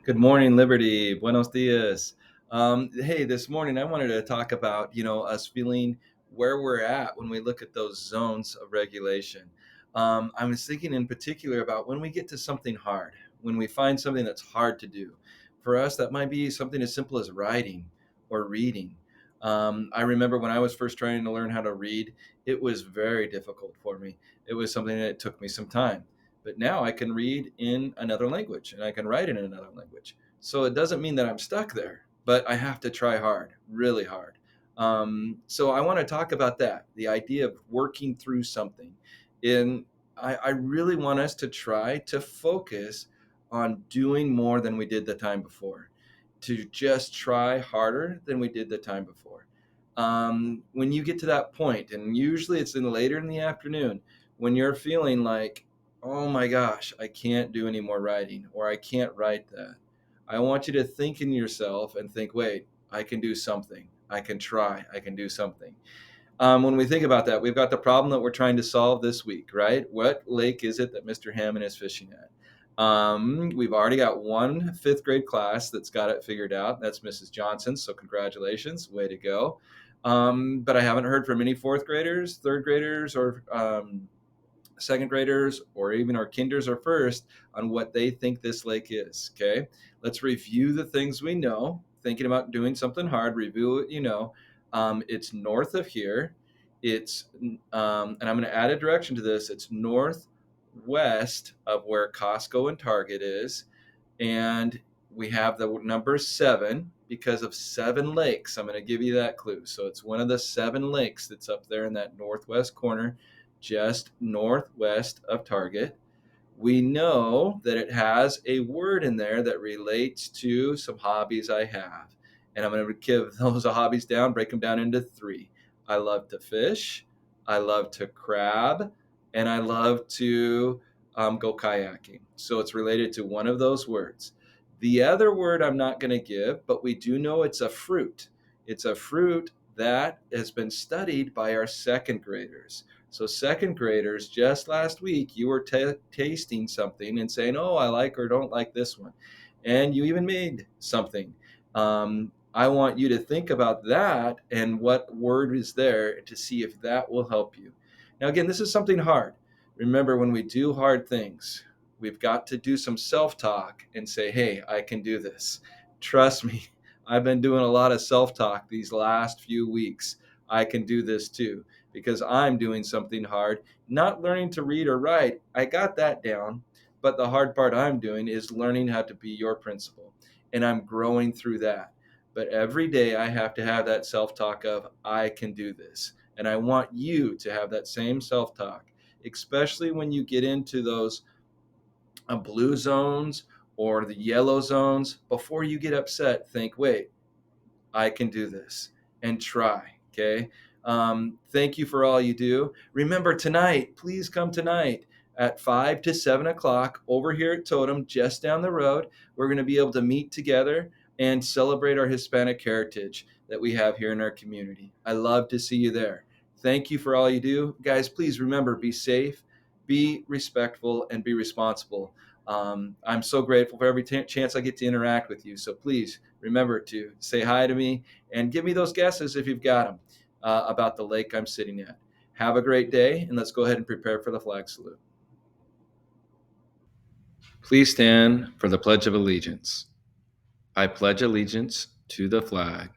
Good morning, Liberty. Buenos dias. Hey, this morning I wanted to talk about, us feeling where we're at when we look at those zones of regulation. I was thinking in particular about when we get to something hard, when we find something that's hard to do. For us, that might be something as simple as writing or reading. I remember when I was first trying to learn how to read, it was very difficult for me. It was something that took me some time, but now I can read in another language and I can write in another language. So it doesn't mean that I'm stuck there, but I have to try hard, really hard. So I want to talk about that, the idea of working through something. And I really want us to try to focus on doing more than we did the time before, to just try harder than we did the time before. When you get to that point, and usually it's in later in the afternoon, when you're feeling like, oh my gosh, I can't do any more writing, or I can't write that. I want you to think in yourself and think, wait, I can do something. I can try. I can do something. When we think about that, we've got the problem that we're trying to solve this week, right? What lake is it that Mr. Hammond is fishing at? We've already got one fifth grade class that's got it figured out. That's Mrs. Johnson. So congratulations, way to go. But I haven't heard from any fourth graders, third graders, or second graders, or even our kinders or first on what they think this lake is. Okay, let's review the things we know. Thinking about doing something hard, review what you know. It's north of here. It's and I'm going to add a direction to this. It's northwest of where Costco and Target is, and we have the number 7 because of 7 lakes. I'm going to give you that clue. So it's one of the 7 lakes that's up there in that northwest corner, just northwest of Target. We know that it has a word in there that relates to some hobbies I have. And I'm going to give those hobbies down, break them down into 3. I love to fish, I love to crab, and I love to go kayaking. So it's related to one of those words. The other word I'm not going to give, but we do know it's a fruit. It's a fruit that has been studied by our second graders. So, second graders, just last week, you were tasting something and saying, oh, I like or don't like this one. And you even made something. I want you to think about that and what word is there to see if that will help you. Now, again, this is something hard. Remember, when we do hard things, we've got to do some self talk and say, hey, I can do this. Trust me, I've been doing a lot of self talk these last few weeks. I can do this too because I'm doing something hard, not learning to read or write. I got that down. But the hard part I'm doing is learning how to be your principal. And I'm growing through that. But every day I have to have that self talk of, I can do this. And I want you to have that same self talk, especially when you get into those blue zones or the yellow zones. Before you get upset, think, wait, I can do this, and try. Okay. Thank you for all you do. Remember tonight, please come tonight at 5 to 7 o'clock over here at Totem, just down the road. We're going to be able to meet together and celebrate our Hispanic heritage that we have here in our community. I love to see you there. Thank you for all you do. Guys, please remember, be safe, be respectful, and be responsible. I'm so grateful for every chance I get to interact with you. So please remember to say hi to me and give me those guesses if you've got them about the lake I'm sitting at. Have a great day, and let's go ahead and prepare for the flag salute. Please stand for the Pledge of Allegiance. I pledge allegiance to the flag